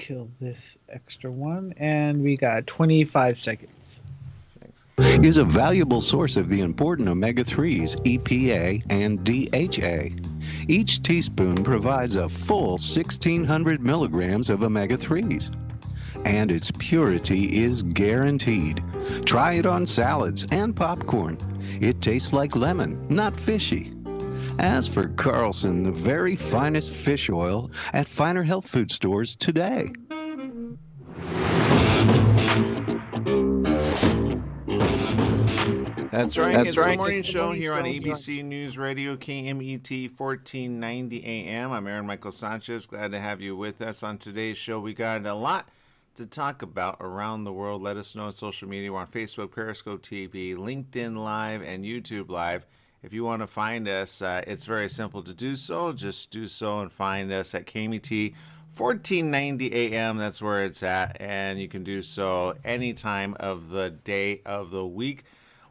kill this extra one, and we got 25 seconds. Is a valuable source of the important omega-3s, EPA and DHA. Each teaspoon provides a full 1,600 milligrams of omega-3s. And its purity is guaranteed. Try it on salads and popcorn. It tastes like lemon, not fishy. Ask for Carlson, the very finest fish oil, at finer health food stores today. That's right. It's the morning show here on ABC News Radio, KMET 1490 AM. I'm Aaron Michael Sanchez. Glad to have you with us on today's show. We got a lot to talk about around the world. Let us know on social media. We're on Facebook, Periscope TV, LinkedIn Live, and YouTube Live. If you want to find us, it's very simple to do so. Just do so and find us at KMET 1490 AM. That's where it's at. And you can do so any time of the day of the week.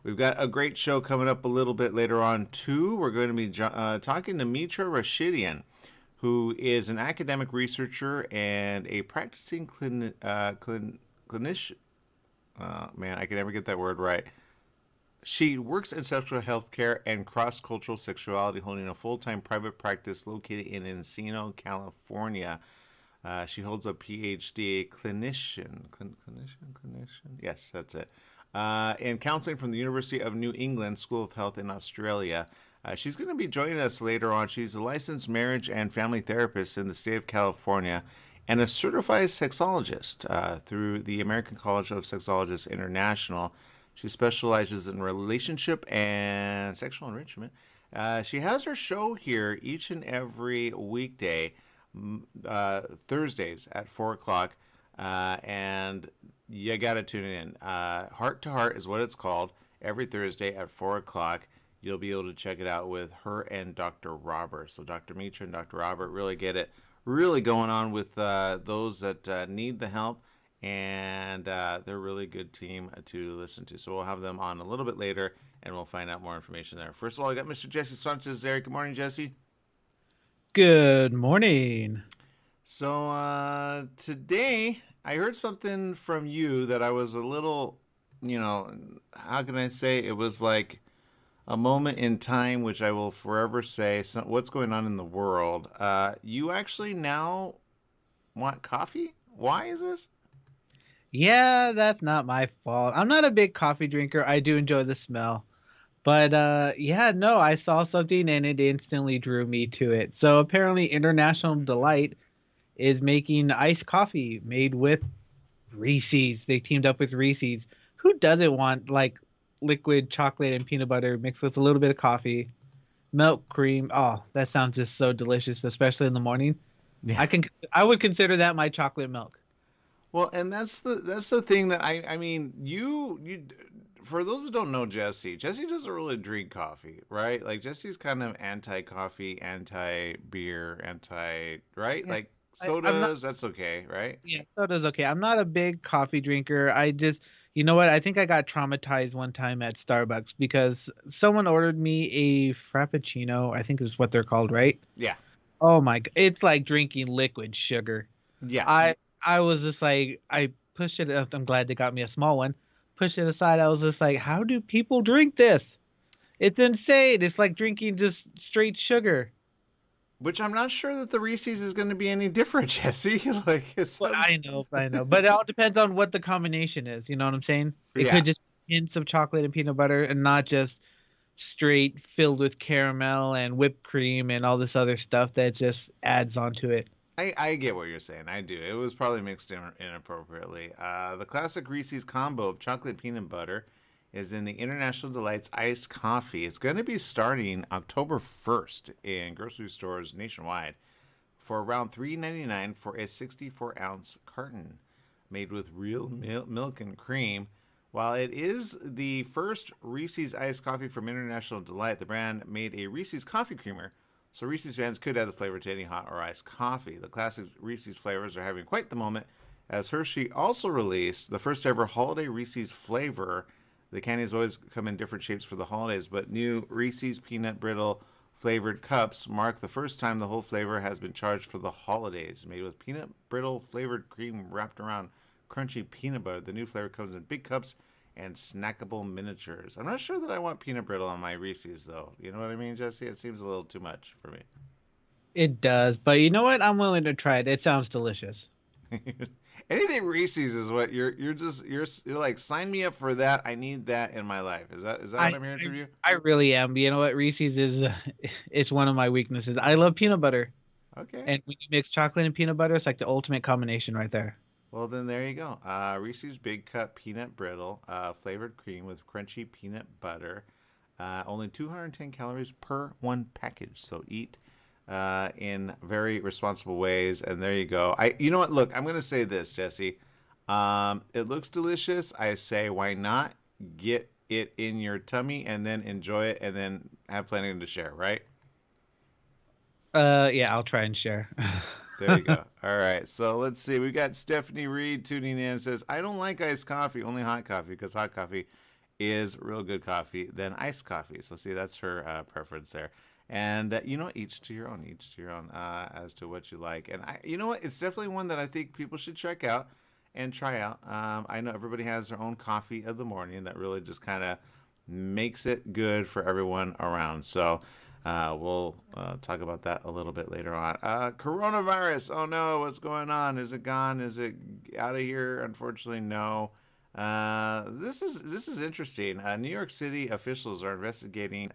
We've got a great show coming up a little bit later on, too. We're going to be talking to Mitra Rashidian, who is an academic researcher and a practicing clinician. Man, I can never get that word right. She works in sexual health care and cross-cultural sexuality, holding a full-time private practice located in Encino, California. She holds a PhD, clinician. Yes, that's it. In counseling from the University of New England School of Health in Australia. She's going to be joining us later on. She's a licensed marriage and family therapist in the state of California and a certified sexologist through the American College of Sexologists International. She specializes in relationship and sexual enrichment. She has her show here each and every weekday, Thursdays at 4 o'clock, and you got to tune in. Heart to Heart is what it's called. Every Thursday at 4 o'clock, you'll be able to check it out with her and Dr. Robert. So Dr. Mitra and Dr. Robert really get it really going on with those that need the help. And they're a really good team to listen to. So we'll have them on a little bit later, and we'll find out more information there. First of all, I got Mr. Jesse Sanchez there. Good morning, Jesse. Good morning. So today, I heard something from you that I was a little, how can I say? It was like a moment in time, which I will forever say, what's going on in the world. You actually now want coffee? Why is this? Yeah, that's not my fault. I'm not a big coffee drinker. I do enjoy the smell. But I saw something and it instantly drew me to it. So apparently International Delight is making iced coffee made with Reese's. They teamed up with Reese's. Who doesn't want like liquid chocolate and peanut butter mixed with a little bit of coffee, milk, cream? Oh, that sounds just so delicious, especially in the morning. Yeah. I would consider that my chocolate milk. Well, and that's the thing that I mean, you for those who don't know Jesse doesn't really drink coffee, right? Like Jesse's kind of anti-coffee, anti-beer, right? Yeah. Like sodas, that's okay, right? Yeah, soda's okay. I'm not a big coffee drinker. I just, you know what? I think I got traumatized one time at Starbucks because someone ordered me a Frappuccino, I think is what they're called, right? Yeah. Oh my God. It's like drinking liquid sugar. Yeah. I was just like, I pushed it. I'm glad they got me a small one. Pushed it aside. I was just like, how do people drink this? It's insane. It's like drinking just straight sugar. Which I'm not sure that the Reese's is going to be any different, Jesse. I know. But it all depends on what the combination is. You know what I'm saying? It could just be hints of chocolate and peanut butter and not just straight filled with caramel and whipped cream and all this other stuff that just adds onto it. I get what you're saying. I do. It was probably mixed in inappropriately. The classic Reese's combo of chocolate and peanut butter is in the International Delights iced coffee. It's going to be starting October 1st in grocery stores nationwide for around $3.99 for a 64-ounce carton made with real milk and cream. While it is the first Reese's iced coffee from International Delight, the brand made a Reese's coffee creamer, so Reese's fans could add the flavor to any hot or iced coffee. The classic Reese's flavors are having quite the moment, as Hershey also released the first ever holiday Reese's flavor. The candies always come in different shapes for the holidays, but new Reese's Peanut Brittle flavored cups mark the first time the whole flavor has been charged for the holidays. Made with peanut brittle flavored cream wrapped around crunchy peanut butter. The new flavor comes in big cups and snackable miniatures. I'm not sure that I want peanut brittle on my Reese's, though. You know what I mean, Jesse? It seems a little too much for me. It does, but you know what? I'm willing to try it. It sounds delicious. Anything Reese's is what you're like, sign me up for that. I need that in my life. Is that I what I'm hearing from you? I really am. You know what? Reese's is it's one of my weaknesses. I love peanut butter, Okay. and when you mix chocolate and peanut butter, it's like the ultimate combination right there. Well, then there you go. Reese's Big Cup Peanut Brittle, flavored cream with crunchy peanut butter. Only 210 calories per one package. So eat in very responsible ways. And there you go. You know what? Look, I'm going to say this, Jesse. It looks delicious. I say, why not get it in your tummy and then enjoy it and then have plenty to share, right? Yeah, I'll try and share. There you go. All right. So let's see. We got Stephanie Reed tuning in and says, I don't like iced coffee, only hot coffee, because hot coffee is real good coffee than iced coffee. So see, that's her preference there. And you know, each to your own, as to what you like. And you know what? It's definitely one that I think people should check out and try out. I know everybody has their own coffee of the morning that really just kind of makes it good for everyone around. So we'll talk about that a little bit later on. Coronavirus. Oh no, what's going on? Is it gone? Is it out of here? Unfortunately, no. This is interesting. New York City officials are investigating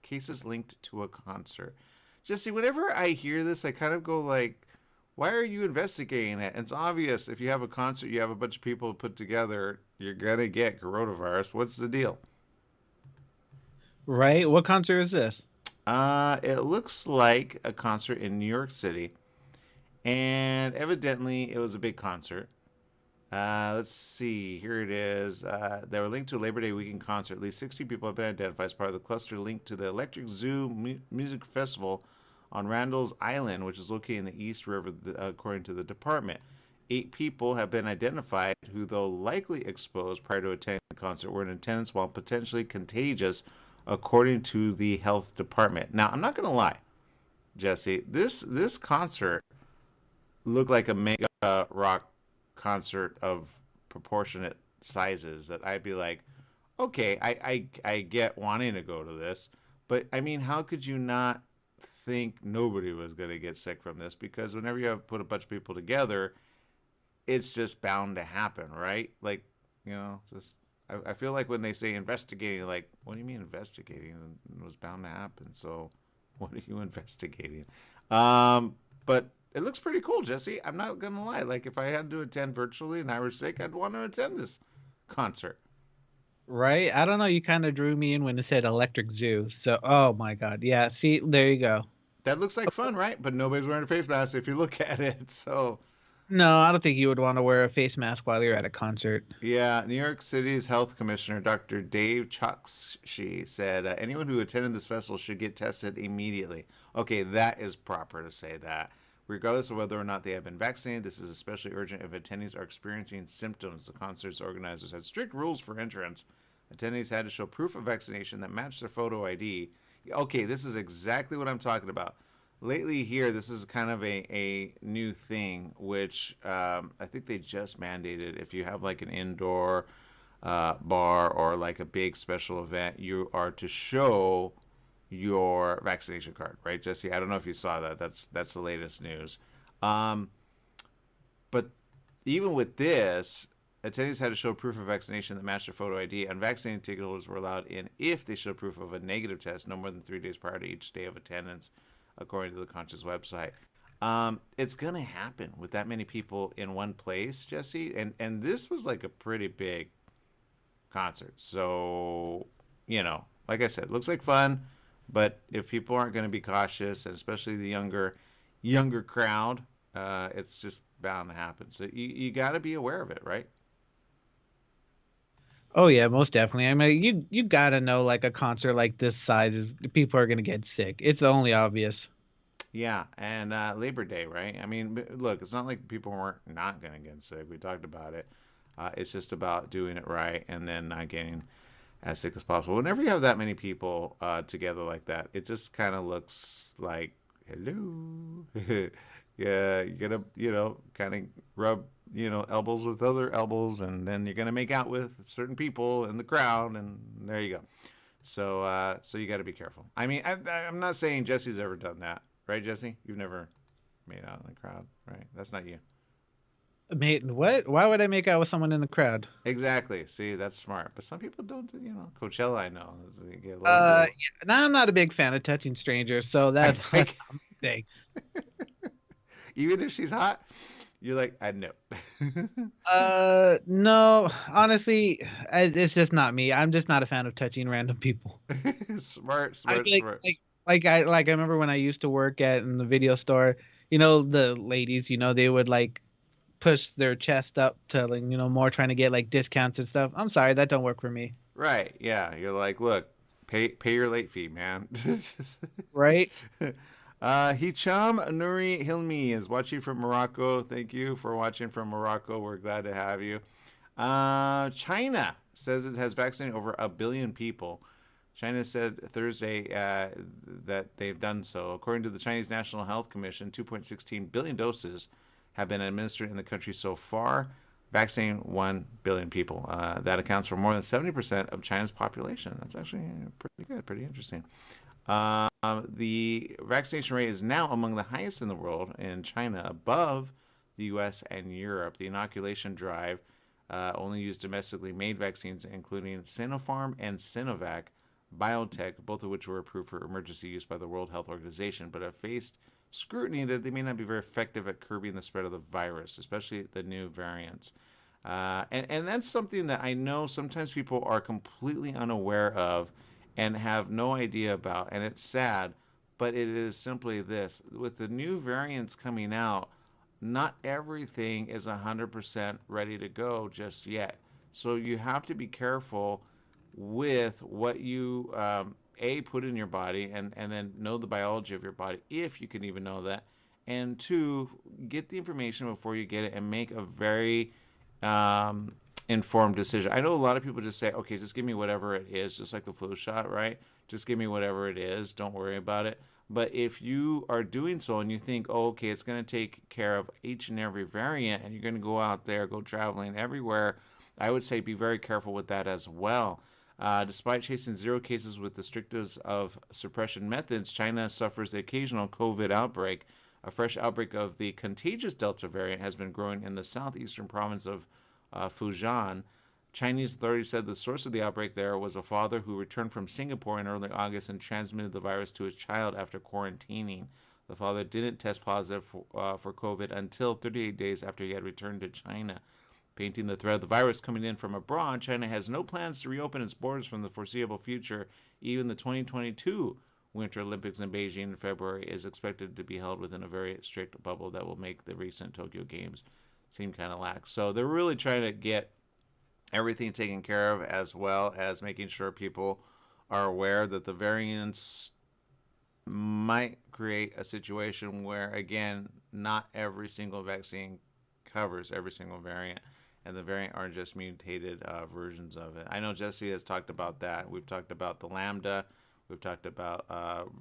cases linked to a concert. Jesse, whenever I hear this, I kind of go like, "Why are you investigating it?" It's obvious. If you have a concert, you have a bunch of people put together, you're gonna get coronavirus. What's the deal? Right? What concert is this? It looks like a concert in New York City, and evidently it was a big concert. Let's see. Here it is. They were linked to a Labor Day weekend concert. At least 60 people have been identified as part of the cluster linked to the Electric Zoo Music Festival on Randall's Island, which is located in the East River, according to the department. 8 people have been identified who, though likely exposed prior to attending the concert, were in attendance while potentially contagious, according to the health department. Now, I'm not going to lie, Jesse. This concert looked like a mega rock concert of proportionate sizes that I'd be like, okay, I get wanting to go to this, but I mean, how could you not think nobody was going to get sick from this? Because whenever you have put a bunch of people together, it's just bound to happen, right? Like, just I feel like when they say investigating, like, what do you mean investigating? It was bound to happen. So, what are you investigating? But it looks pretty cool, Jesse. I'm not gonna lie. Like, if I had to attend virtually and I were sick, I'd want to attend this concert. Right? I don't know. You kind of drew me in when it said Electric Zoo. So, oh my God. Yeah. See, there you go. That looks like fun, right? But nobody's wearing a face mask if you look at it. So, No, I don't think you would want to wear a face mask while you're at a concert. yeah, New York City's health commissioner, Dr. Dave Chokshi, said anyone who attended this festival should get tested immediately. Okay, that is proper to say that. Regardless of whether or not they have been vaccinated, this is especially urgent if attendees are experiencing symptoms. The concert's organizers had strict rules for entrance. Attendees had to show proof of vaccination that matched their photo ID. Okay, this is exactly what I'm talking about. Lately here, this is kind of a new thing, which I think they just mandated. If you have like an indoor bar or like a big special event, you are to show your vaccination card, right, Jesse? I don't know if you saw that. That's the latest news. But even with this, attendees had to show proof of vaccination that matched their photo ID. Unvaccinated ticket holders were allowed in if they showed proof of a negative test no more than 3 days prior to each day of attendance, according to the Conscious website. It's gonna happen with that many people in one place, Jesse. And this was like a pretty big concert. So, like I said, looks like fun. But if people aren't going to be cautious, and especially the younger crowd, it's just bound to happen. So you got to be aware of it, right? Oh yeah, most definitely. I mean, you gotta know like a concert like this size is people are gonna get sick. It's only obvious. Yeah, and Labor Day, right? I mean, look, it's not like people weren't not going to get sick. We talked about it. It's just about doing it right and then not getting as sick as possible. Whenever you have that many people together like that, it just kind of looks like, hello. Yeah, you're gonna, kind of rub, elbows with other elbows, and then you're gonna make out with certain people in the crowd, and there you go. So you got to be careful. I mean, I'm not saying Jesse's ever done that, right, Jesse? You've never made out in the crowd, right? That's not you. Mate, what? Why would I make out with someone in the crowd? Exactly. See, that's smart. But some people don't. Coachella, I know, they get a little gay. Yeah, now I'm not a big fan of touching strangers, so I, that's I, not my thing. even if she's hot, you're like, I know. No, honestly, it's just not me. I'm just not a fan of touching random people. Smart, I smart, like, smart. like, I remember when I used to work at in the video store. The ladies, they would like push their chest up to like, more trying to get like discounts and stuff. I'm sorry, that don't work for me. Right? Yeah. You're like, look, pay your late fee, man. Right? Hicham Nuri Hilmi is watching from Morocco. Thank you for watching from Morocco. We're glad to have you. China says it has vaccinated over 1 billion people. China said Thursday that they've done so. According to the Chinese National Health Commission, 2.16 billion doses have been administered in the country so far, vaccinating 1 billion people. That accounts for more than 70% of China's population. That's actually pretty good, pretty interesting. The vaccination rate is now among the highest in the world in China, above the U.S. and Europe. The inoculation drive only used domestically made vaccines, including Sinopharm and Sinovac Biotech, both of which were approved for emergency use by the World Health Organization, but have faced scrutiny that they may not be very effective at curbing the spread of the virus, especially the new variants. And that's something that I know sometimes people are completely unaware of and have no idea about, and it's sad, but it is simply this. With the new variants coming out, not everything is 100% ready to go just yet. So you have to be careful with what you put in your body, and then know the biology of your body, if you can even know that, and two, get the information before you get it and make a very informed decision. I know a lot of people just say, okay, just give me whatever it is, just like the flu shot, right? Just give me whatever it is, don't worry about it. But if you are doing so and you think, oh, okay, it's going to take care of each and every variant, and you're going to go out there, go traveling everywhere, I would say be very careful with that as well. Despite chasing zero cases with the strictest of suppression methods, China suffers the occasional COVID outbreak. A fresh outbreak of the contagious Delta variant has been growing in the southeastern province of Fujian. Chinese authorities said the source of the outbreak there was a father who returned from Singapore in early August and transmitted the virus to his child after quarantining. The father didn't test positive for COVID until 38 days after he had returned to China. Painting the threat of the virus coming in from abroad, China has no plans to reopen its borders from the foreseeable future. Even the 2022 Winter Olympics in Beijing in February is expected to be held within a very strict bubble that will make the recent Tokyo Games seem kind of lax. So they're really trying to get everything taken care of, as well as making sure people are aware that the variants might create a situation where, again, not every single vaccine covers every single variant, and the variant are just mutated versions of it. I know Jesse has talked about that. We've talked about the Lambda. We've talked about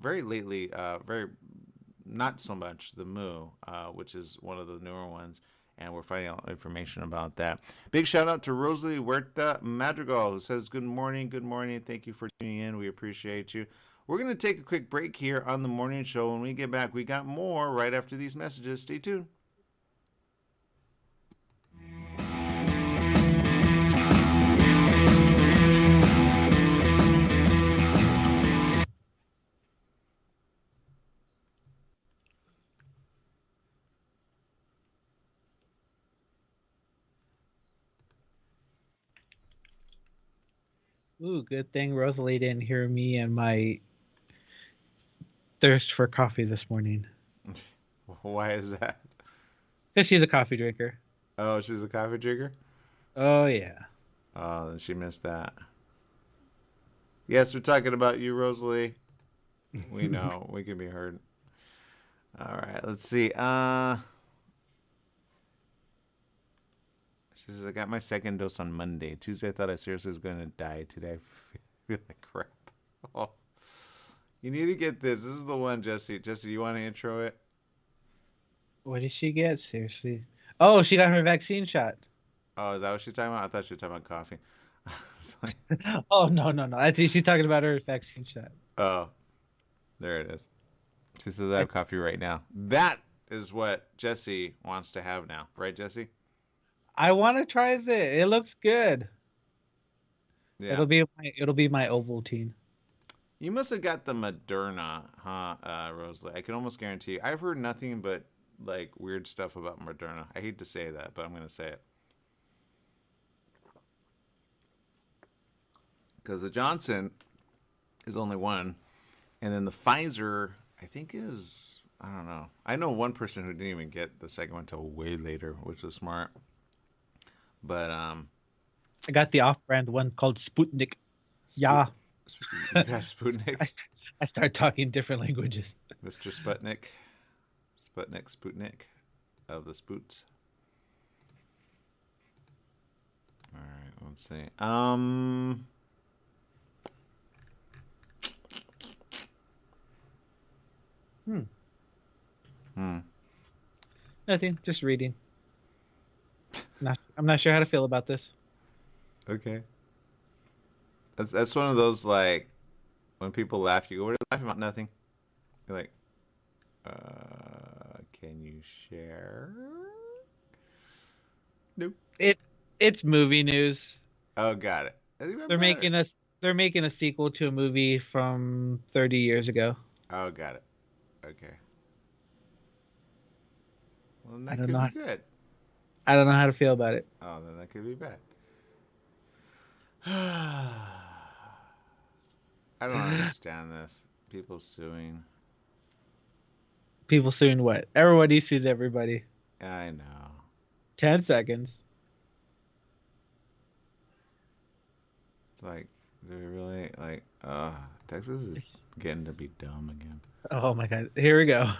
very lately, very not so much the Mu, which is one of the newer ones, and we're finding out information about that. Big shout out to Rosalie Huerta Madrigal, who says, good morning, thank you for tuning in, we appreciate you. We're going to take a quick break here on the morning show. When we get back, we got more right after these messages. Stay tuned. Ooh, good thing Rosalie didn't hear me and my thirst for coffee this morning. Why is that? Because she's a coffee drinker. Oh, she's a coffee drinker? Oh, yeah. Oh, then she missed that. Yes, we're talking about you, Rosalie. We know. We can be heard. All right, let's see. She says, I got my second dose on Monday. Tuesday, I thought I seriously was going to die. Today, I feel like crap. Oh, you need to get this. This is the one, Jesse. Jesse, you want to intro it? What did she get? Seriously? Oh, she got her vaccine shot. Oh, is that what she's talking about? I thought she was talking about coffee. I was like, Oh, no, no, no. I think she's talking about her vaccine shot. oh, there it is. She says, I have coffee right now. That is what Jesse wants to have now. Right, Jesse? I want to try it. It looks good. Yeah. It'll be my Ovaltine. You must have got the Moderna, huh, Rosalie? I can almost guarantee you. I've heard nothing but like weird stuff about Moderna. I hate to say that, but I'm going to say it. Because the Johnson is only one, and then the Pfizer, I think, is, I don't know. I know one person who didn't even get the second one until way later, which was smart. But I got the off-brand one called Sputnik. Yeah. You got Sputnik? I start talking different languages. Mr. Sputnik. Sputnik of the Spoots. All right, let's see. Nothing. Just reading. I'm not sure how to feel about this. Okay. That's one of those, like, when people laugh, you go, what are you laughing about? Nothing. You're like, can you share? Nope. It's movie news. Oh, got it. They're making a sequel to a movie from 30 years ago. Oh, got it. Okay. Well, then I that don't could know. be good. I don't know how to feel about it. Oh, then that could be bad. I don't understand this. People suing. People suing what? Everybody sues everybody. I know. 10 seconds. It's like, do we really, like, Texas is getting to be dumb again. Oh my God. Here we go.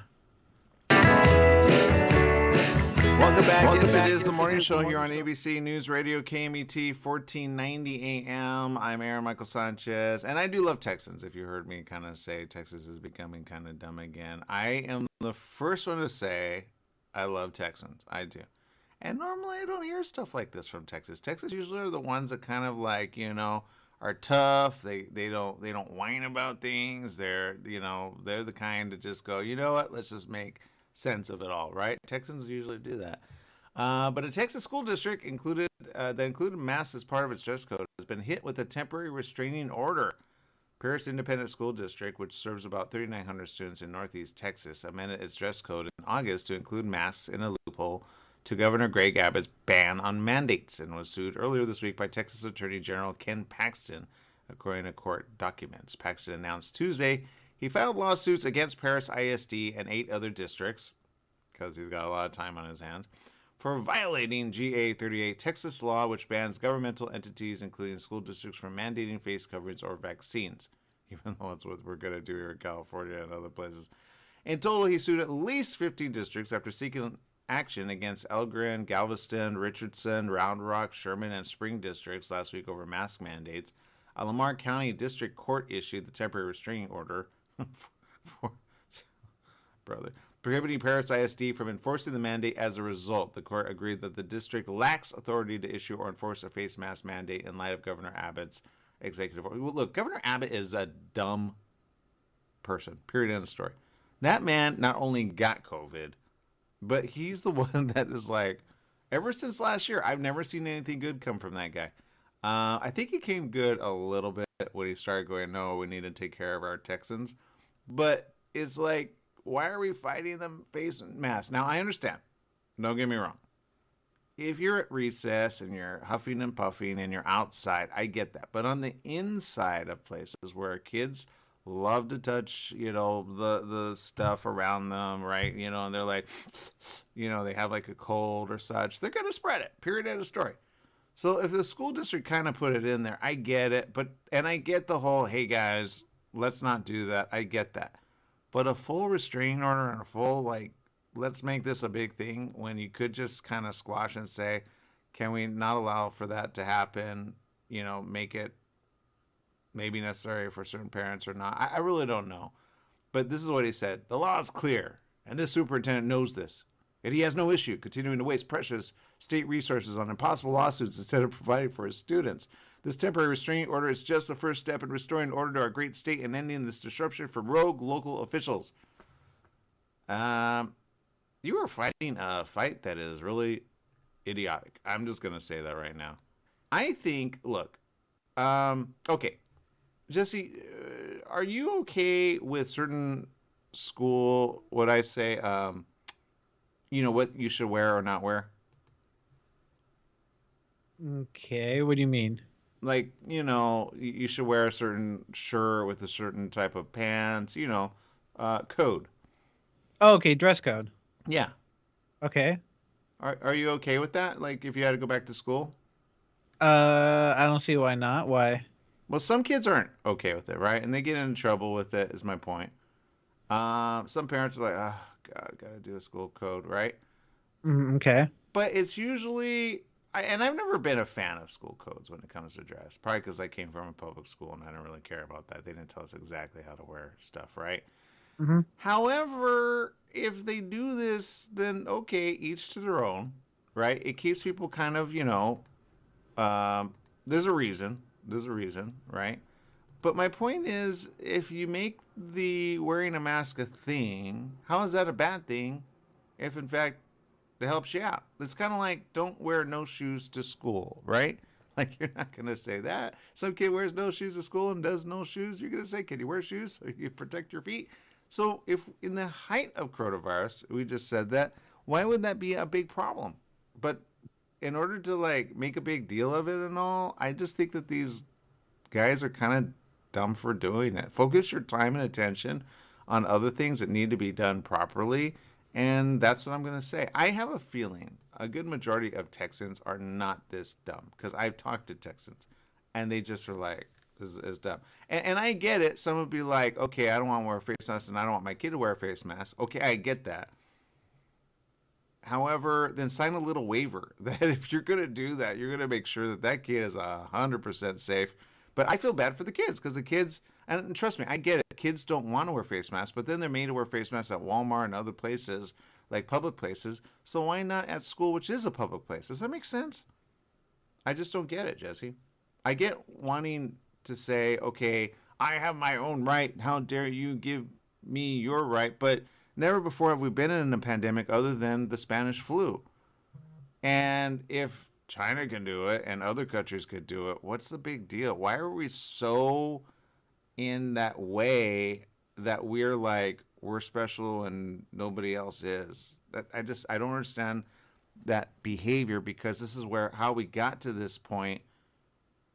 Welcome back. Yes, it is the morning show here on ABC News Radio, KMET 1490 AM. I'm Aaron Michael Sanchez, and I do love Texans. If you heard me kind of say Texas is becoming kind of dumb again, I am the first one to say I love Texans. I do. And normally I don't hear stuff like this from Texas. Texas usually are the ones that kind of like, are tough. They don't whine about things. They're the kind to just go, you know what, let's just make sense of it all, right? Texans usually do that. But a Texas school district that included masks as part of its dress code has been hit with a temporary restraining order. Paris Independent School District, which serves about 3,900 students in Northeast Texas, amended its dress code in August to include masks in a loophole to Governor Greg Abbott's ban on mandates, and was sued earlier this week by Texas Attorney General Ken Paxton, according to court documents. Paxton announced Tuesday he filed lawsuits against Paris ISD and 8 other districts, because he's got a lot of time on his hands, for violating GA 38, Texas law, which bans governmental entities, including school districts, from mandating face coverings or vaccines, even though that's what we're going to do here in California and other places. In total, he sued at least 15 districts after seeking action against Elgin, Galveston, Richardson, Round Rock, Sherman, and Spring districts last week over mask mandates. A Lamar County District Court issued the temporary restraining order prohibiting Paris ISD from enforcing the mandate. As a result, the court agreed that the district lacks authority to issue or enforce a face mask mandate in light of Governor Abbott's executive order. Look, Governor Abbott is a dumb person, period, end of story. That man not only got COVID, but he's the one that is like, ever since last year, I've never seen anything good come from that guy. I think he came good a little bit when he started going, no, we need to take care of our Texans. But it's like, why are we fighting them face masks? Now, I understand. Don't get me wrong. If you're at recess and you're huffing and puffing and you're outside, I get that. But on the inside of places where kids love to touch, the stuff around them, right? And they're like, they have like a cold or such, they're going to spread it, period, end of story. So if the school district kind of put it in there, I get it. And I get the whole, hey guys, let's not do that. I get that. But a full restraining order and a full, let's make this a big thing when you could just kind of squash and say, Can we not allow for that to happen? Make it maybe necessary for certain parents or not. I really don't know. But this is what he said. The law is clear, and this superintendent knows this. And he has no issue continuing to waste precious state resources on impossible lawsuits instead of providing for his students. This temporary restraining order is just the first step in restoring order to our great state and ending this disruption from rogue local officials. You are fighting a fight that is really idiotic. I'm just going to say that right now. I think, look, okay, Jesse, are you okay with certain school, what I say, what you should wear or not wear? Okay, what do you mean? Like, you should wear a certain shirt with a certain type of pants, code. Oh, okay, dress code. Yeah. Okay. Are you okay with that? Like, if you had to go back to school? I don't see why not. Why? Well, some kids aren't okay with it, right? And they get into trouble with it, is my point. Some parents are like, oh, God, gotta do a school code, right? Okay. But it's usually, and I've never been a fan of school codes when it comes to dress. Probably because I came from a public school and I don't really care about that. They didn't tell us exactly how to wear stuff, right? Mm-hmm. However, if they do this, then okay, each to their own, right? It keeps people kind of, there's a reason, right? But my point is, if you make the wearing a mask a thing, how is that a bad thing if, in fact, it helps you out? It's kind of like, don't wear no shoes to school, right? Like, you're not going to say that. Some kid wears no shoes to school and does no shoes. You're going to say, can you wear shoes so you protect your feet? So if in the height of coronavirus, we just said that, why would that be a big problem? But in order to, like, make a big deal of it and all, I just think that these guys are kind of dumb for doing it. Focus your time and attention on other things that need to be done properly, and that's what I'm going to say. I have a feeling a good majority of Texans are not this dumb, because I've talked to Texans, and they just are like, this is dumb. And I get it. Some would be like, okay, I don't want to wear a face mask, and I don't want my kid to wear a face mask. Okay, I get that. However, then sign a little waiver that if you're going to do that, you're going to make sure that that kid is 100% safe. But I feel bad for the kids, because the kids, and trust me, I get it. Kids don't want to wear face masks, but then they're made to wear face masks at Walmart and other places, like public places. So why not at school, which is a public place? Does that make sense? I just don't get it, Jesse. I get wanting to say, okay, I have my own right. How dare you give me your right? But never before have we been in a pandemic other than the Spanish flu. And if China can do it and other countries could do it, what's the big deal? Why are we so in that way that we're like, we're special and nobody else is? I don't understand that behavior, because this is how we got to this point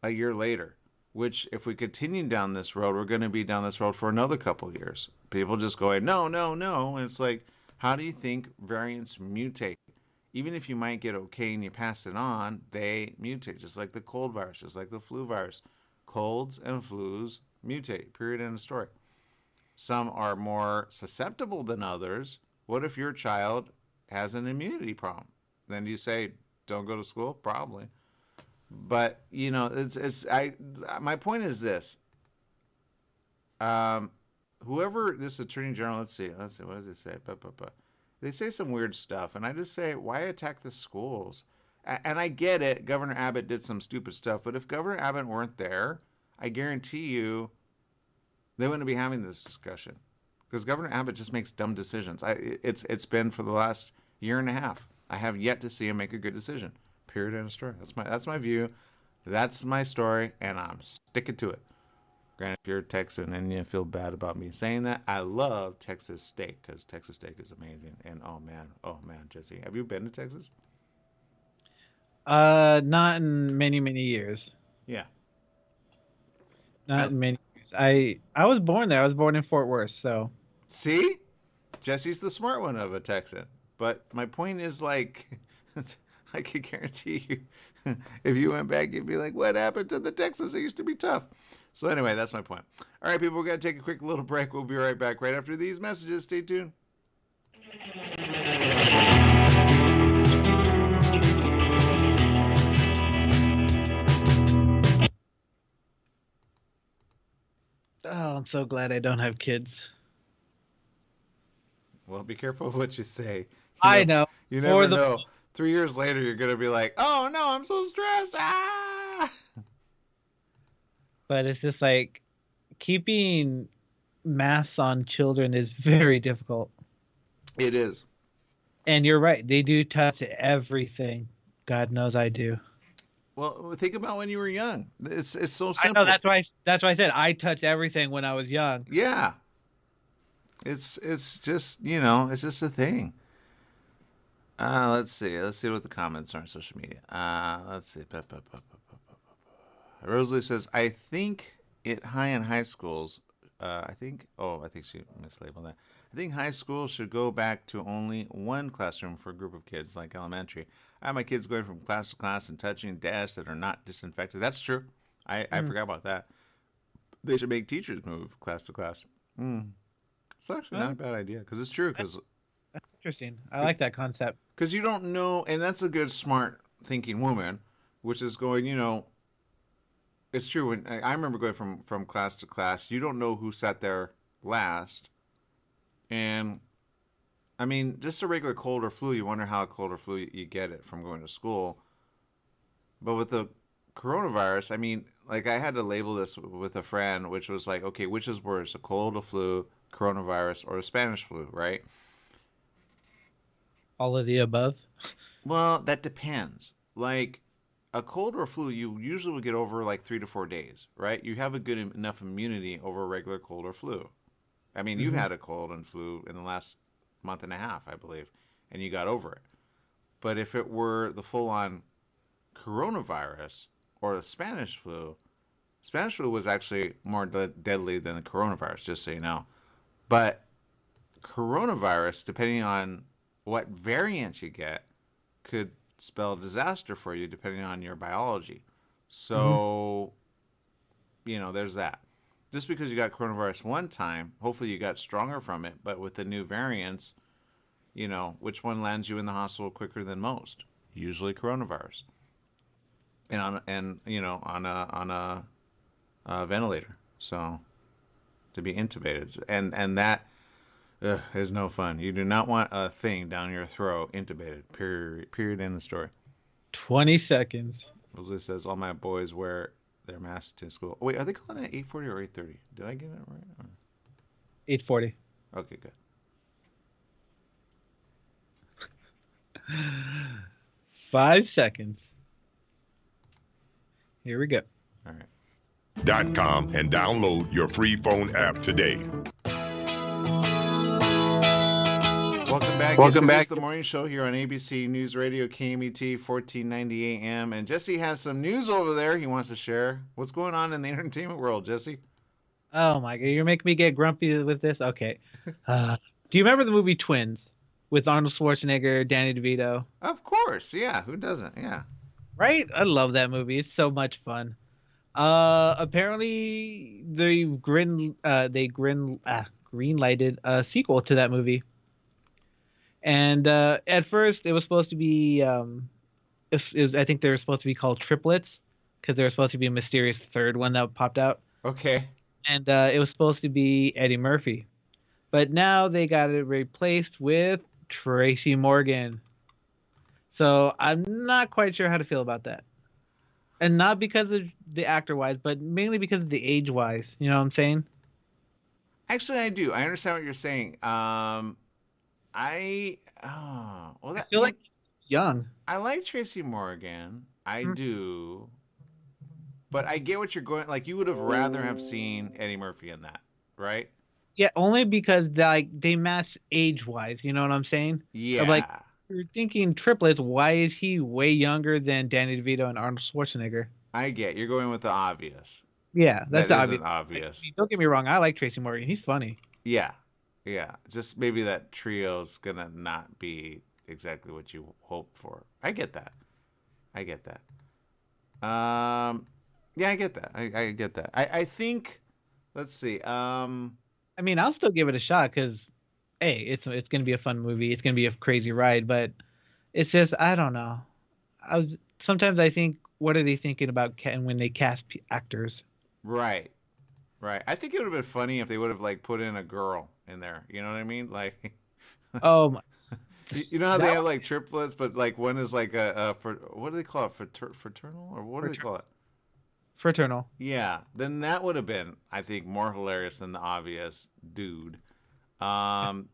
a year later, which if we continue down this road, we're going to be down this road for another couple of years. People just going, no. And it's like, how do you think variants mutate? Even if you might get okay and you pass it on, they mutate, just like the cold virus, just like the flu virus. Colds and flus mutate, period, end of story. Some are more susceptible than others. What if your child has an immunity problem? Then you say, don't go to school? Probably. But, my point is this. Whoever this attorney general, let's see, what does it say? They say some weird stuff, and I just say, why attack the schools? And I get it, Governor Abbott did some stupid stuff, but if Governor Abbott weren't there, I guarantee you they wouldn't be having this discussion, because Governor Abbott just makes dumb decisions. It's been for the last year and a half. I have yet to see him make a good decision. Period, end of story. That's my view. That's my story, and I'm sticking to it. Granted, if you're a Texan and you feel bad about me saying that, I love Texas steak, because Texas steak is amazing. And oh man, Jesse, have you been to Texas? Not in many years. Yeah. Not in many years. I was born there. I was born in Fort Worth, so. See? Jesse's the smart one of a Texan. But my point is, like, I can guarantee you, if you went back, you'd be like, what happened to the Texans? It used to be tough. So anyway, that's my point. All right, people, we're going to take a quick little break. We'll be right back right after these messages. Stay tuned. I'm so glad I don't have kids. Well, be careful of what you say. You I never, know. you For never the know. 3 years later, you're gonna be like, "Oh no, I'm so stressed." Ah! But it's just like keeping masks on children is very difficult. It is. And you're right, they do touch everything. God knows I do. Well, think about when you were young. It's so I know simple. that's why I said I touched everything when I was young. Yeah, it's just it's just a thing. Let's see. Let's see what the comments are on social media. Let's see. Rosalie says, I think in high schools. I think. Oh, I think she mislabeled that. I think high school should go back to only one classroom for a group of kids, like elementary. I have my kids going from class to class and touching desks that are not disinfected. That's true. I forgot about that. They should make teachers move class to class. It's actually not a bad idea because it's true. Because That's interesting. I like that concept. you don't know, and that's a good, smart thinking woman, which is going, it's true. When I remember going from class to class, you don't know who sat there last, and I mean, just a regular cold or flu, you wonder how a cold or flu you get it from going to school. But with the coronavirus, I mean, like I had to label this with a friend, which was like, okay, which is worse, a cold, a flu, coronavirus, or a Spanish flu, right? All of the above. Well, that depends. Like a cold or flu, you usually will get over like 3 to 4 days, right? You have a good enough immunity over a regular cold or flu. I mean, you've had a cold and flu in the last month and a half, I believe, and you got over it. But if it were the full on coronavirus or the Spanish flu was actually more deadly than the coronavirus, just so you know. But coronavirus, depending on what variant you get, could spell disaster for you depending on your biology. So, there's that. Just because you got coronavirus one time, hopefully you got stronger from it. But with the new variants, which one lands you in the hospital quicker than most? Usually coronavirus. And on a ventilator. So to be intubated, and that is no fun. You do not want a thing down your throat intubated. Period. End of story. 20 seconds. Rosalie says all my boys wear their masks to school. Oh, wait, are they calling it 8:40 or 8:30? Did I get it right? 8:40. Okay, good. 5 seconds. Here we go. All right. .com and download your free phone app today. Welcome back. Welcome back. It's the morning show here on ABC News Radio, KMET 1490 AM. And Jesse has some news over there he wants to share. What's going on in the entertainment world, Jesse? Oh my God, you're making me get grumpy with this? Okay. Do you remember the movie Twins with Arnold Schwarzenegger, Danny DeVito? Of course. Yeah. Who doesn't? Yeah. Right? I love that movie. It's so much fun. Apparently they green lighted a sequel to that movie. And at first it was supposed to be I think they were supposed to be called triplets because there was supposed to be a mysterious third one that popped out. Okay. And it was supposed to be Eddie Murphy. But now they got it replaced with Tracy Morgan. So I'm not quite sure how to feel about that. And not because of the actor-wise, but mainly because of the age-wise. You know what I'm saying? Actually, I do. I understand what you're saying. I feel like he's young. I like Tracy Morgan. I do. But I get what you're going. Like, you would have rather have seen Eddie Murphy in that, right? Yeah, only because they match age-wise. You know what I'm saying? Yeah. Like, you're thinking triplets. Why is he way younger than Danny DeVito and Arnold Schwarzenegger? I get. You're going with the obvious. Yeah, that's the obvious. Obvious. Don't get me wrong. I like Tracy Morgan. He's funny. Yeah. Yeah. Just maybe that trio's going to not be exactly what you hope for. I get that. Yeah, I get that. I get that. I think, let's see. I mean, I'll still give it a shot because, hey, it's going to be a fun movie. It's going to be a crazy ride, but it's just, I don't know. Sometimes I think, what are they thinking about when they cast actors? Right. Right. I think it would have been funny if they would have like put in a girl in there. You know what I mean? Like, Oh, my, you know how they that have like triplets, but like one is like a for what do they call it? Fraternal or what do they frater- call it? fraternal. Yeah. Then that would have been, I think, more hilarious than the obvious dude. But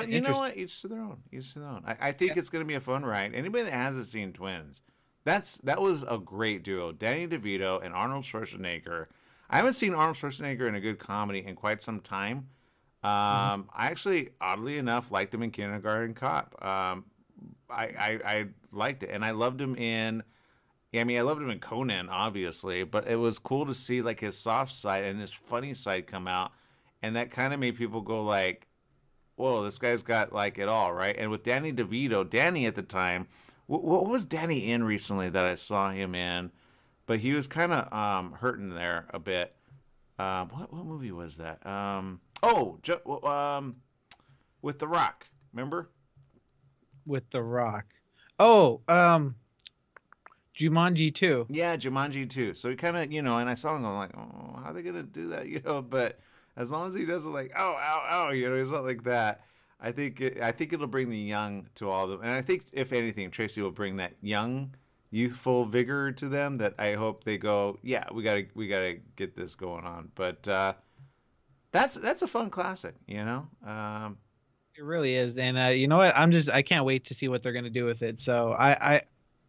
you know Interesting. what? Each to their own. Each to their own. I think it's gonna be a fun ride. Anybody that hasn't seen Twins, that was a great duo. Danny DeVito and Arnold Schwarzenegger. I haven't seen Arnold Schwarzenegger in a good comedy in quite some time. Mhm. I actually, oddly enough, liked him in Kindergarten Cop. I liked it, and I loved him in. Yeah, I mean, I loved him in Conan, obviously, but it was cool to see like his soft side and his funny side come out, and that kind of made people go like, "Whoa, this guy's got like it all, right?" And with Danny DeVito, Danny at the time, what was Danny in recently that I saw him in? But he was kind of hurting there a bit. What movie was that? With The Rock. Remember? With The Rock. Oh, Jumanji 2. Yeah, Jumanji too. So he kind of, and I saw him going like, oh, how are they gonna do that? But as long as he does it like, oh, ow, ow, he's not like that. I think it'll bring the young to all of them, and I think if anything, Tracy will bring that young, youthful vigor to them. That I hope they go, yeah, we gotta get this going on. But that's a fun classic, It really is, and you know what? I can't wait to see what they're gonna do with it. So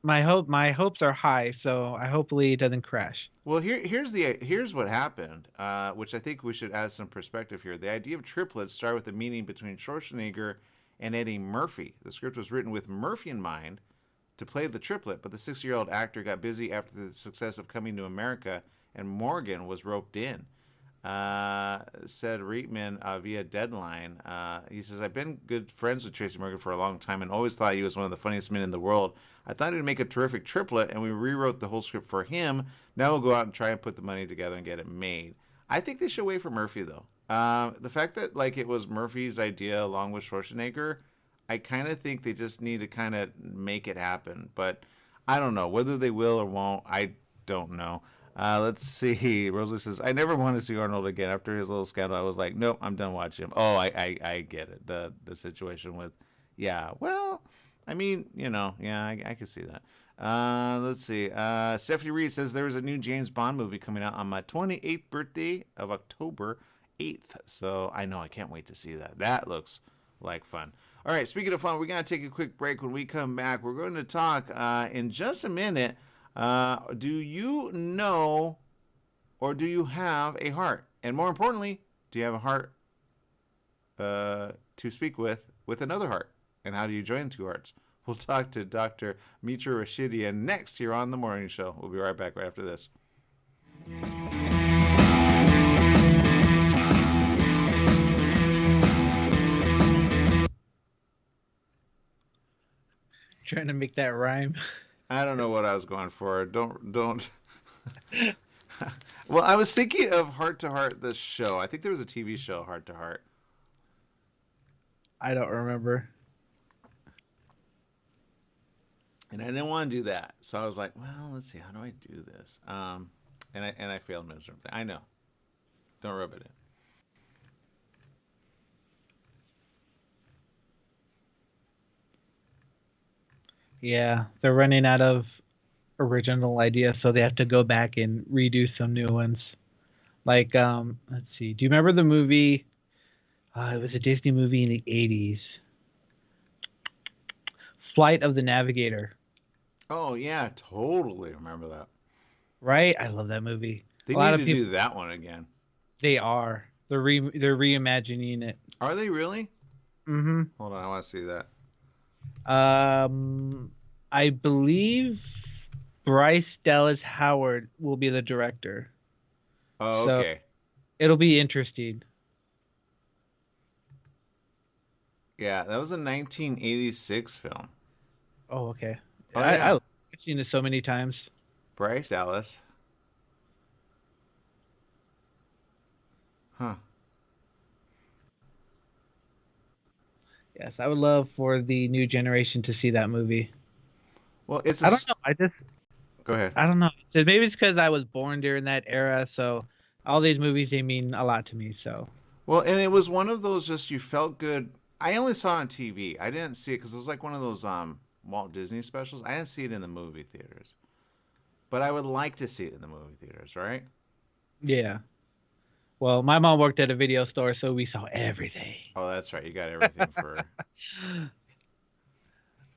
my hopes are high. So I hopefully it doesn't crash. Well, here's what happened, which I think we should add some perspective here. The idea of triplets started with a meeting between Schwarzenegger and Eddie Murphy. The script was written with Murphy in mind to play the triplet, but the 60-year-old actor got busy after the success of Coming to America, and Morgan was roped in. Said Reitman via Deadline. He says, I've been good friends with Tracy Morgan for a long time and always thought he was one of the funniest men in the world. I thought he'd make a terrific triplet, and we rewrote the whole script for him. Now we'll go out and try and put the money together and get it made. I think they should wait for Murphy, though. The fact that like it was Murphy's idea along with Schwarzenegger, I kind of think they just need to kind of make it happen. But I don't know whether they will or won't. I don't know. Let's see. Rosalie says, I never want to see Arnold again. After his little scandal, I was like, nope, I'm done watching him. Oh, I get it. The situation with, yeah, well, I mean, yeah, I can see that. Let's see. Stephanie Reed says there is a new James Bond movie coming out on my 28th birthday of October 8th. So I know I can't wait to see that. That looks like fun. All right, speaking of fun, we're going to take a quick break. When we come back, we're going to talk in just a minute. Do you know or do you have a heart? And more importantly, do you have a heart to speak with another heart? And how do you join two hearts? We'll talk to Dr. Mitra Rashidian next here on The Morning Show. We'll be right back right after this. Trying to make that rhyme. I don't know what I was going for. Don't. Well, I was thinking of Heart to Heart, the show. I think there was a TV show, Heart to Heart. I don't remember. And I didn't want to do that. So I was like, well, let's see, how do I do this? And I failed miserably. I know. Don't rub it in. Yeah, they're running out of original ideas, so they have to go back and redo some new ones. Like, let's see. Do you remember the movie? It was a Disney movie in the 80s. Flight of the Navigator. Oh, yeah, totally remember that. Right? I love that movie. They A lot need of to people do that one again. they are. They're reimagining it. Are they really? Mm-hmm. Hold on, I want to see that. I believe Bryce Dallas Howard will be the director. Oh, So okay. it'll be interesting. Yeah, that was a 1986 film. Oh, okay. Oh, yeah. I've seen it so many times. Bryce Dallas. Huh. Yes, I would love for the new generation to see that movie. Well, it's I don't know. Go ahead. I don't know. So maybe it's because I was born during that era, so All these movies, they mean a lot to me. So Well, and it was one of those just you felt good. I only saw it on TV. I didn't see it because it was like one of those Walt Disney specials. I didn't see it in the movie theaters, but I would like to see it in the movie theaters, right? yeah. Well, my mom worked at a video store, so we saw everything. Oh, that's right. You got everything for.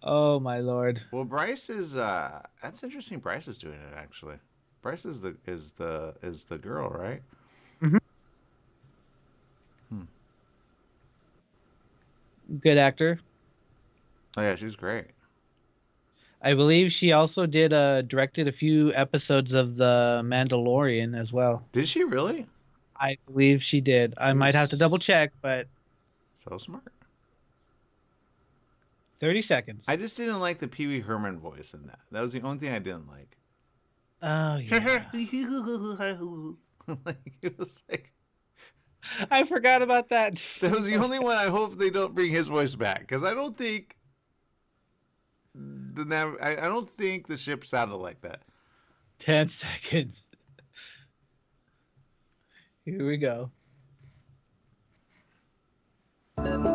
Oh my lord. Well, Bryce is. That's interesting. Bryce is doing it actually. Bryce is the girl, right? Mhm. Hmm. Good actor. Oh yeah, she's great. I believe she also did directed a few episodes of The Mandalorian as well. Did she really? I believe she did. I She might have to double was check, but so smart. 30 seconds. I just didn't like the Pee Wee Herman voice in that. That was the only thing I didn't like. Oh yeah. Like it was like I forgot about that. that was the only one. I hope they don't bring his voice back because I don't think I don't think the ship sounded like that. 10 seconds. Here we go. Welcome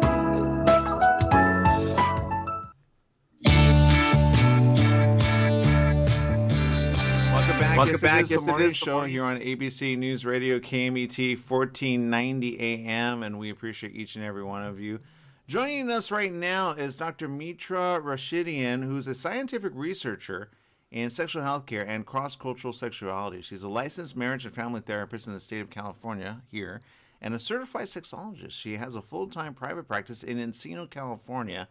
back. Yes, it is the morning show here on ABC News Radio, KMET 1490 AM, and we appreciate each and every one of you. Joining us right now is Dr. Mitra Rashidian, who's a scientific researcher in sexual health care and cross-cultural sexuality. She's a licensed marriage and family therapist in the state of California here and a certified sexologist. She has a full-time private practice in Encino, California,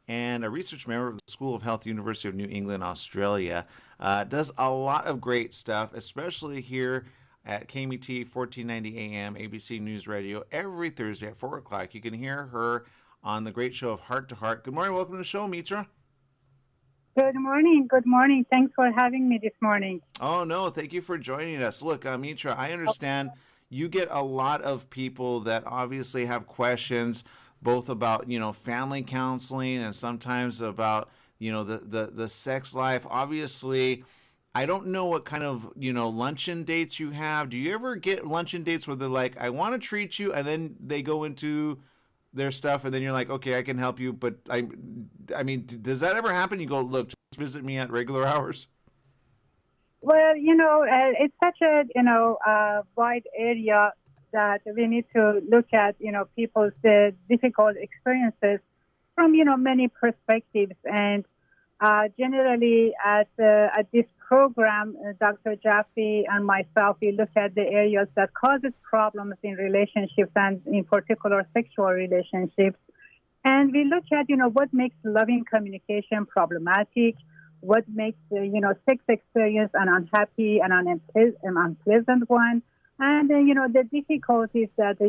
and a research member of the School of Health, University of New England, Australia. Does a lot of great stuff, especially here at KMET 1490 AM, ABC News Radio, every Thursday at 4 o'clock. You can hear her on the great show of Heart to Heart. Good morning. Welcome to the show, Mitra. Good morning. Good morning. Thanks for having me this morning. Oh, no. Thank you for joining us. Look, Mitra, I understand you get a lot of people that obviously have questions both about, family counseling and sometimes about, the sex life. Obviously, I don't know what kind of, luncheon dates you have. Do you ever get luncheon dates where they're like, I want to treat you, and then they go into their stuff, and then you're like, okay, I can help you, but I mean, does that ever happen? You go, look, just visit me at regular hours? Well, it's such a, wide area that we need to look at, people's difficult experiences from, many perspectives. And generally at this program, Dr. Jaffe and myself, we look at the areas that causes problems in relationships and in particular sexual relationships. And we look at, what makes loving communication problematic, what makes, sex experience an unhappy and an unpleasant one. And, the difficulties that,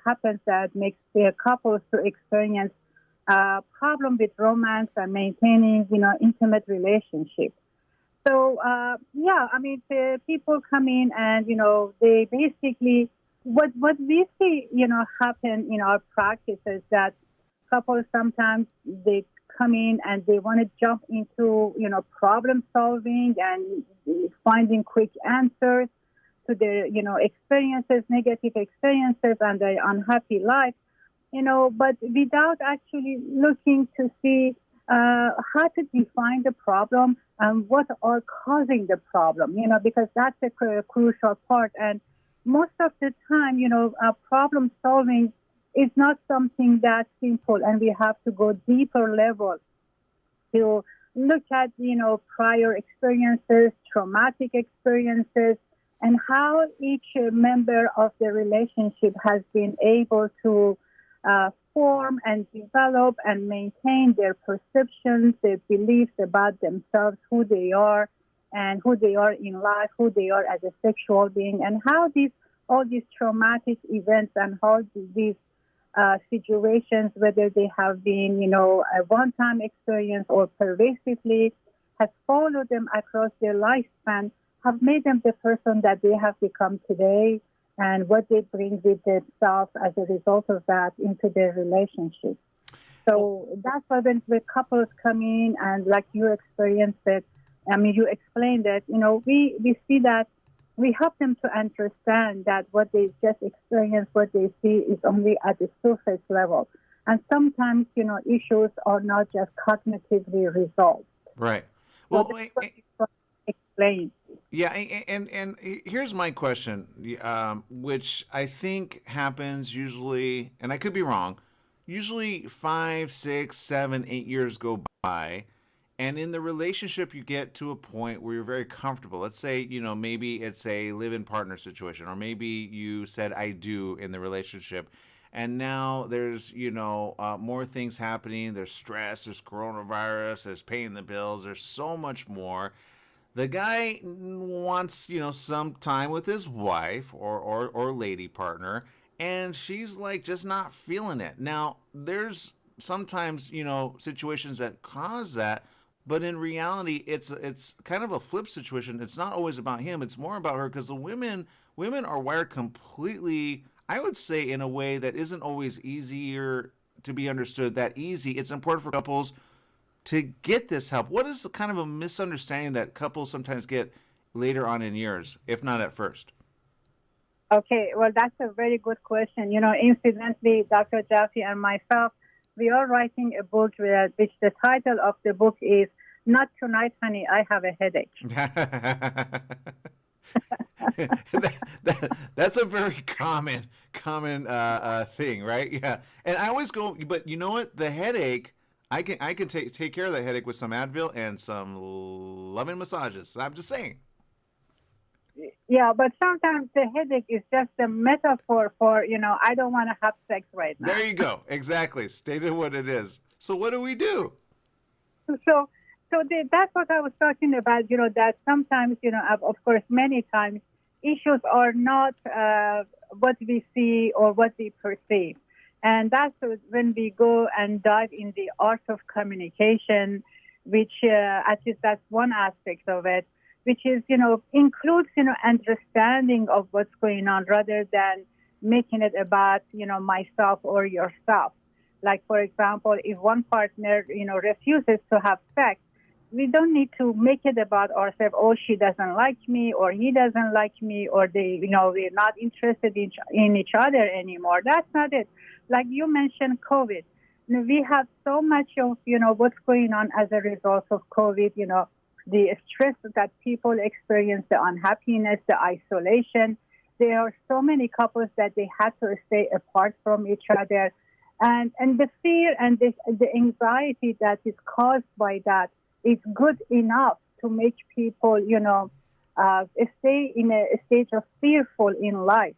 happens that makes the couples to experience problem with romance and maintaining, intimate relationships. So, the people come in and, they basically, what we see, happen in our practice is that couples sometimes they come in and they want to jump into, problem solving and finding quick answers to their, experiences, negative experiences and their unhappy life, but without actually looking to see how to define the problem and what are causing the problem, because that's a crucial part. And most of the time, problem solving is not something that simple, and we have to go deeper level to look at, prior experiences, traumatic experiences, and how each member of the relationship has been able to form and develop and maintain their perceptions, their beliefs about themselves, who they are, and who they are in life, who they are as a sexual being, and how all these traumatic events and how these situations, whether they have been, a one-time experience or pervasively, has followed them across their lifespan, have made them the person that they have become today, and what they bring with themselves as a result of that into their relationship. So that's why when the couples come in and like you experienced it, you explained it, we see that we help them to understand that what they just experience, what they see is only at the surface level. And sometimes, issues are not just cognitively resolved. Right. So Well, that's what we try to explain. yeah, and here's my question, which I think happens usually, and I could be wrong. Usually 5, 6, 7, 8 years go by, and in the relationship you get to a point where you're very comfortable. Let's say maybe it's a live-in partner situation, or maybe you said I do in the relationship, and now there's more things happening. There's stress, there's coronavirus, there's paying the bills, there's so much more. The guy wants some time with his wife or lady partner, and she's like just not feeling it. Now there's sometimes situations that cause that, but in reality it's kind of a flip situation. It's not always about him, it's more about her, because the women are wired completely, I would say, in a way that isn't always easier to be understood that easy. It's important for couples to get this help. What is the kind of a misunderstanding that couples sometimes get later on in years, if not at first? Okay, well, that's a very good question. Incidentally, Dr. Jaffe and myself, we are writing a book which the title of the book is Not Tonight, Honey, I Have a Headache. That's a very common thing, right? Yeah. And I always go, but you know what? The headache, I can take care of that headache with some Advil and some loving massages. I'm just saying. Yeah, but sometimes the headache is just a metaphor for, I don't want to have sex right now. There you go. Exactly. Stated what it is. So what do we do? So that's what I was talking about, that sometimes, of course, many times issues are not what we see or what we perceive. And that's when we go and dive in the art of communication, which at least that's one aspect of it, which is, includes, understanding of what's going on rather than making it about, myself or yourself. Like, for example, if one partner, refuses to have sex, we don't need to make it about ourselves. Oh, she doesn't like me, or he doesn't like me, or we're not interested in each other anymore. That's not it. Like you mentioned, COVID. We have so much of, what's going on as a result of COVID, the stress that people experience, the unhappiness, the isolation. There are so many couples that they had to stay apart from each other. And the fear and the anxiety that is caused by that is good enough to make people, stay in a stage of fearful in life.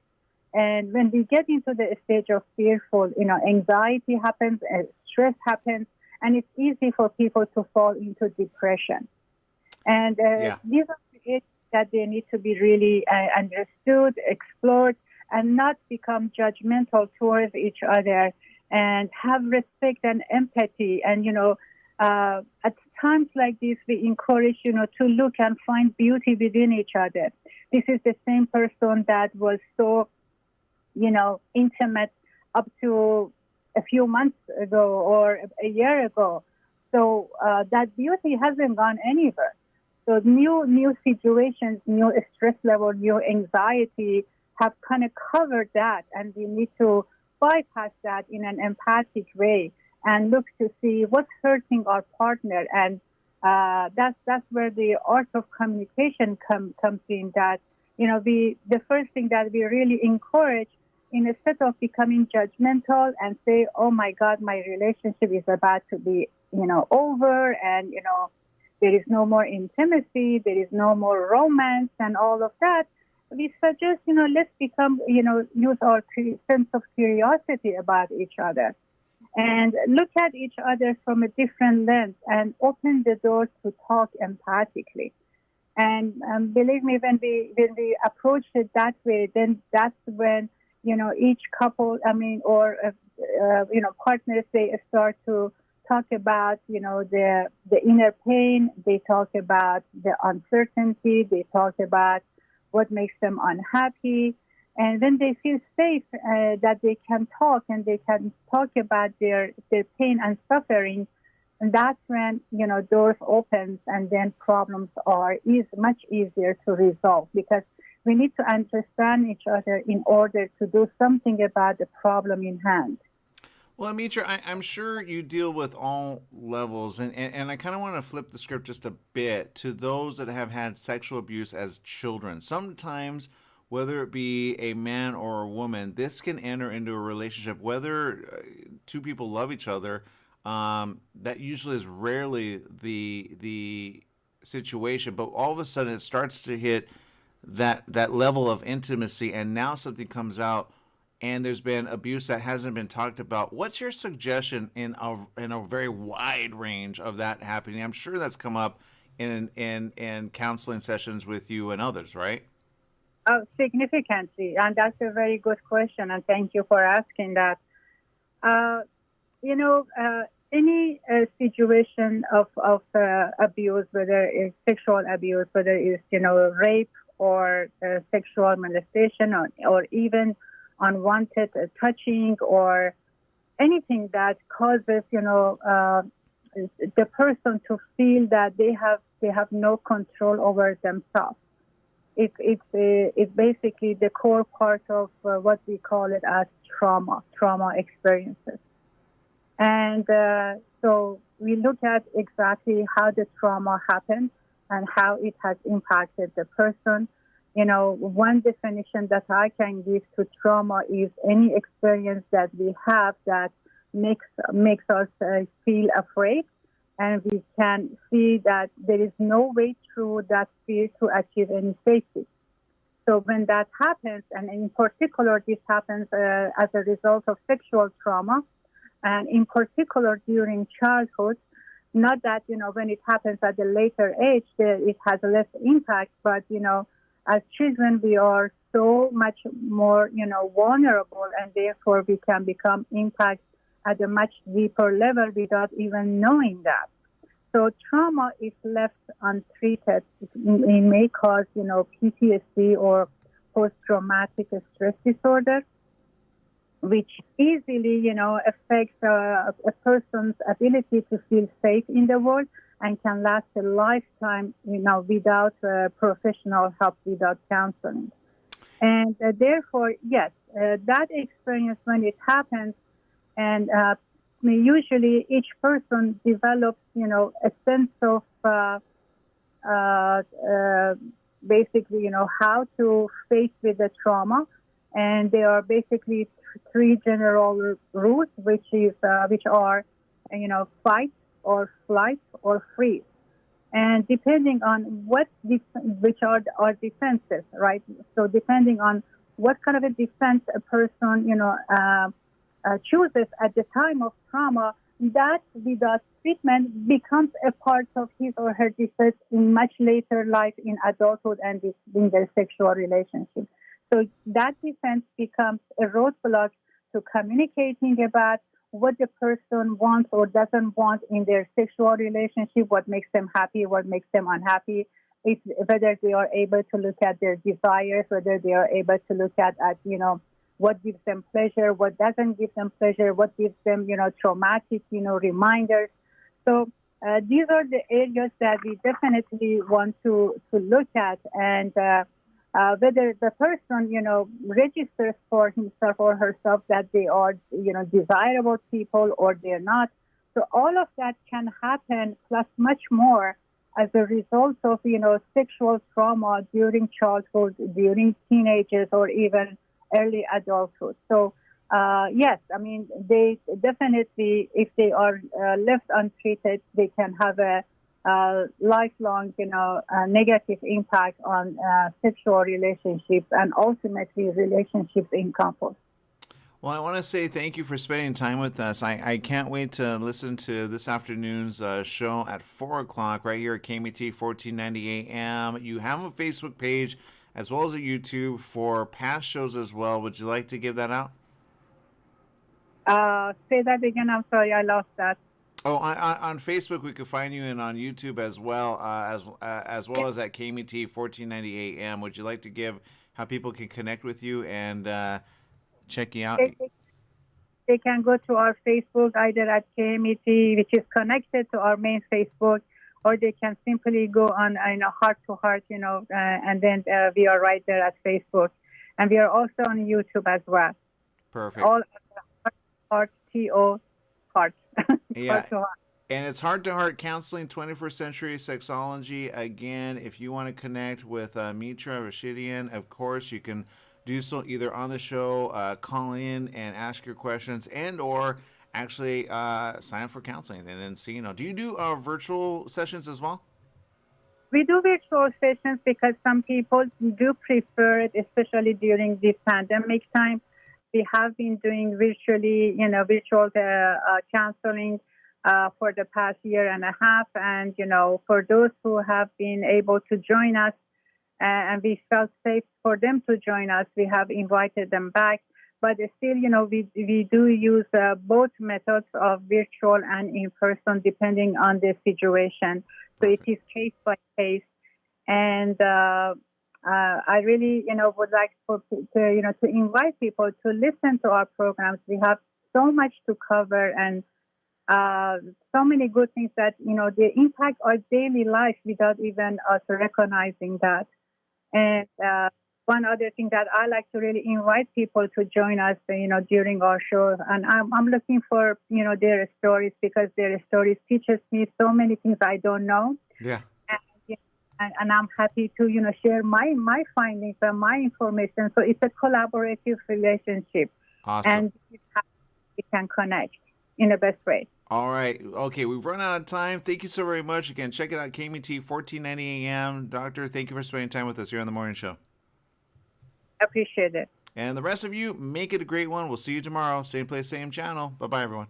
And when we get into the stage of fearful, anxiety happens, stress happens, and it's easy for people to fall into depression. And these are the areas that they need to be really understood, explored, and not become judgmental towards each other, and have respect and empathy. And, at times like this, we encourage, to look and find beauty within each other. This is the same person that was so, intimate up to a few months ago or a year ago. So that beauty hasn't gone anywhere. So new situations, new stress level, new anxiety have kind of covered that, and we need to bypass that in an empathic way and look to see what's hurting our partner. And that's where the art of communication comes in. That the first thing that we really encourage, instead of becoming judgmental and say, oh my God, my relationship is about to be over, and there is no more intimacy, there is no more romance and all of that, we suggest, let's become, use our sense of curiosity about each other and look at each other from a different lens and open the door to talk empathically. And believe me, when we approach it that way, then that's when, each couple, partners, they start to talk about, the inner pain. They talk about the uncertainty. They talk about what makes them unhappy. And then they feel safe that they can talk and they can talk about their pain and suffering. And that's when, doors opens, and then problems are much easier to resolve, because we need to understand each other in order to do something about the problem in hand. Well, Amitra, I'm sure you deal with all levels, and I kind of want to flip the script just a bit to those that have had sexual abuse as children. Sometimes, whether it be a man or a woman, this can enter into a relationship, whether two people love each other. That usually is rarely the situation, but all of a sudden it starts to hit that level of intimacy, and now something comes out and there's been abuse that hasn't been talked about. What's your suggestion in a very wide range of that happening? I'm sure that's come up in counseling sessions with you and others, right? Oh, significantly, and that's a very good question, and thank you for asking that. Uh, any situation of abuse, whether it's sexual abuse, whether it's rape or sexual molestation, or even unwanted touching, or anything that causes the person to feel that they have no control over themselves. It's basically the core part of what we call it as trauma experiences. And so we look at exactly how the trauma happened and how it has impacted the person. One definition that I can give to trauma is any experience that we have that makes us feel afraid, and we can see that there is no way through that fear to achieve any safety. So when that happens, and in particular this happens as a result of sexual trauma, and in particular during childhood, not that, when it happens at a later age, it has less impact, but, as children, we are so much more, vulnerable, and therefore we can become impact at a much deeper level without even knowing that. So trauma, if left untreated, it may cause, PTSD or post-traumatic stress disorder, which easily, affects a person's ability to feel safe in the world and can last a lifetime, without professional help, without counseling. And therefore, yes, that experience when it happens, and usually each person develops, a sense of basically, how to face with the trauma. And there are basically three general rules, which are, fight or flight or freeze. And depending on which are our defenses, right? So depending on what kind of a defense a person, chooses at the time of trauma, that without treatment becomes a part of his or her defense in much later life, in adulthood and in their sexual relationship. So that defense becomes a roadblock to communicating about what the person wants or doesn't want in their sexual relationship, what makes them happy, what makes them unhappy, whether they are able to look at their desires, whether they are able to look at what gives them pleasure, what doesn't give them pleasure, what gives them, traumatic, reminders. So these are the areas that we definitely want to look at, and whether the person, registers for himself or herself that they are, desirable people or they're not. So all of that can happen, plus much more, as a result of, sexual trauma during childhood, during teenagers, or even early adulthood. So, yes, they definitely, if they are left untreated, they can have a lifelong, negative impact on sexual relationships and ultimately relationships in couples. Well, I want to say thank you for spending time with us. I can't wait to listen to this afternoon's show at 4 o'clock right here at KMET 1490 AM. You have a Facebook page as well as a YouTube for past shows as well. Would you like to give that out? Say that again. I'm sorry, I lost that. Oh, on Facebook we could find you, and on YouTube as well as at KMET 1490 AM. Would you like to give how people can connect with you and check you out? They can go to our Facebook either at KMET, which is connected to our main Facebook, or they can simply go on, heart to heart, and then we are right there at Facebook. And we are also on YouTube as well. Perfect. All heart, T-O, heart. Yeah. Heart to heart. And it's Heart to Heart Counseling, 21st Century Sexology. Again, if you want to connect with Mitra Rashidian, of course, you can do so either on the show, call in and ask your questions, and or actually sign up for counseling and then see. Do you do virtual sessions as well? We do virtual sessions because some people do prefer it, especially during this pandemic time. We have been doing virtual counseling for the past year and a half. And, for those who have been able to join us and we felt safe for them to join us, we have invited them back. But still, we do use both methods of virtual and in person, depending on the situation. So it is case by case. And I really, would like to invite people to listen to our programs. We have so much to cover and so many good things that, they impact our daily life without even us recognizing that. And one other thing that I like to really invite people to join us, during our show. And I'm looking for, their stories, because their stories teaches me so many things I don't know. Yeah. And I'm happy to, share my findings and my information. So it's a collaborative relationship. Awesome. And we can connect in the best way. All right. Okay, we've run out of time. Thank you so very much. Again, check it out, KMET, 1490 AM. Doctor, thank you for spending time with us here on The Morning Show. Appreciate it. And the rest of you, make it a great one. We'll see you tomorrow. Same place, same channel. Bye-bye, everyone.